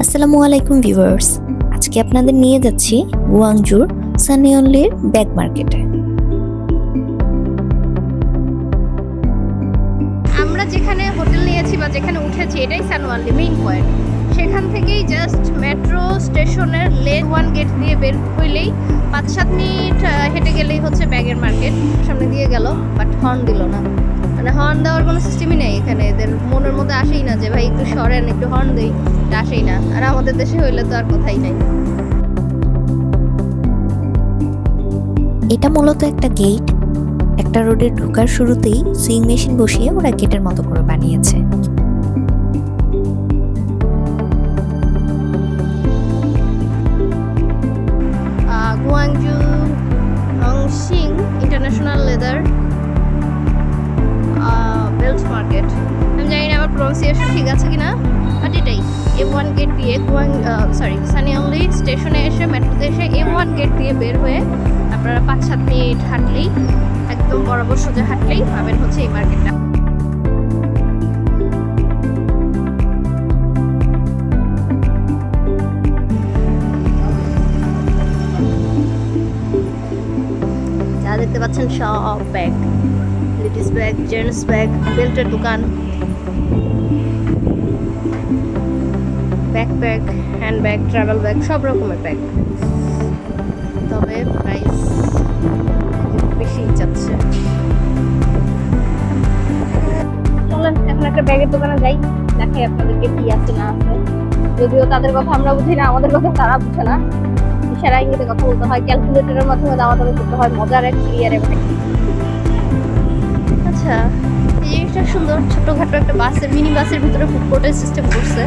আসসালামু আলাইকুম ভিউয়ার্স, আজকে আপনাদের নিয়ে যাচ্ছি গুয়াংজুর সানিওনলির ব্যাগ মার্কেটে। আমরা যেখানে হোটেল নিয়েছি বা যেখানে উঠেছি এটাই সানওয়ানলি মেইন পয়েন্ট। সেখান থেকেই জাস্ট মেট্রো স্টেশনের লেন 1 গেট দিয়ে বের হইলেই 5-7 মিনিট হেঁটে গেলেই হচ্ছে ব্যাগের মার্কেট। সামনে দিয়ে গেল বাট হর্ন দিল না, মানে হর্ন দেওয়ার কোনো সিস্টেমই নেই এখানে। এদের মনের মধ্যে আসেই না যে ভাই একটু সরেন, একটু হর্ন দেই, এটা আসেই না। আর আমাদের দেশে হইলে তো আর কথাই নাই। এটা মূলত একটা গেট, একটা রোডের ঢোকার শুরুতেই সুইং মেশিন বসিয়ে ওরা গেটের মতো করে বানিয়েছে। গুয়াংজু অংশিং ইন্টারন্যাশনাল লেদার বেল্ট মার্কেট। আমি জানি না আমার প্রনাউন্সিয়েশন ঠিক আছে কিনা, বাট এটাই A1 গেট দিয়ে সানিওনলি স্টেশনে এসে মেট্রোতে এসে A1 গেট দিয়ে বের হয়ে আপনারা 5-7 মিনিট হাঁটলেই, একদম বরাবর সোজা হাঁটলেই পাবেন হচ্ছে এই মার্কেটটা। যা দেখতে পাচ্ছেন সব bag, ladies bag, gents bag, বেল্টের দোকান, backpack, hand bag, travel bag, সব রকমের ব্যাগ। তবে প্রাইস বেশি যাচ্ছে। চলেন এখন একটা ব্যাগের দোকানে যাই, দেখাই আপনাদেরকে কি আছে না আছে। যদিও তাদের কথা আমরা বুঝি না, আমাদের কথা তারা বুঝে না। ইশারা ইঙ্গিতে কথা বলতে হয়, ক্যালকুলেটরের মাধ্যমে দামাদামি করতে হয়, মজার এক ক্লিয়ারে। আচ্ছা, এই জিনিসটা সুন্দর। ছোটখাটো একটা বাসের, মিনি বাসের ভিতরে ফুড কোর্টের সিস্টেম করছে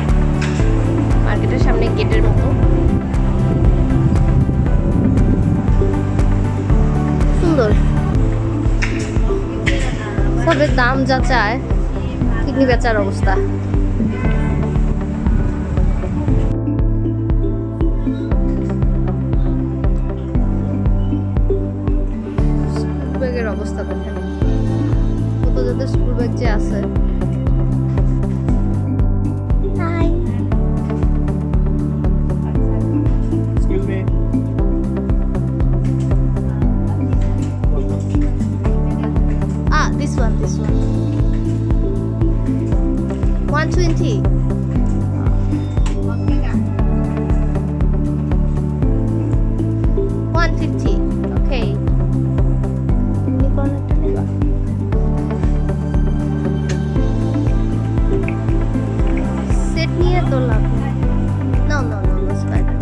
মার্কেটের সামনে গেটের মতো। সুন্দর, সবের দাম যা চায় কিডনি বেচার অবস্থা। স্কুল ব্যাগের অবস্থা দেখেন, কত যাদের স্কুল ব্যাগ যে আছে। This one. 120. 150. Okay. Unicorn একটা নেবা? সেট নিয়ে তো লাভ নেই। No, Spider.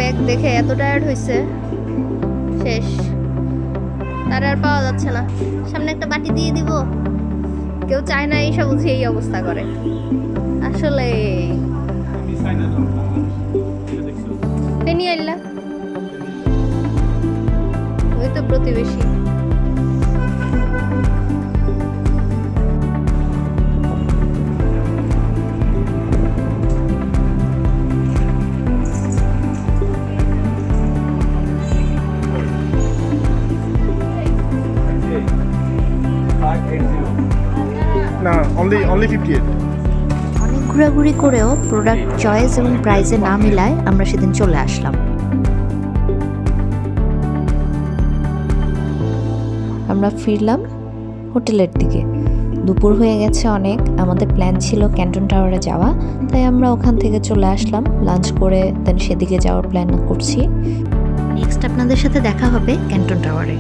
ব্যাগ দেখে এত টায়ার্ড হয়েছে, শেষ, তার আর পাওয়া যাচ্ছে না। সামনে একটা বাটি দিয়ে দিব, কেউ চায় না এইসব, বুঝি এই অবস্থা করে আসলে। নিয়ে আইলা ওই তো প্রতিবেশী। only 58. অনেক ঘোরাঘুরি করেও প্রোডাক্ট চয়েস এবং প্রাইসে না মিলায় আমরা সেদিন চলে আসলাম। আমরা ফিরলাম হোটেলের দিকে। দুপুর হয়ে গেছে অনেক, আমাদের প্ল্যান ছিল ক্যান্টন টাওয়ারে যাওয়া, তাই আমরা ওখান থেকে চলে আসলাম লাঞ্চ করে, দেন সেদিকে যাওয়ার প্ল্যান করছি। নেক্সট আপনাদের সাথে দেখা হবে ক্যান্টন টাওয়ারে।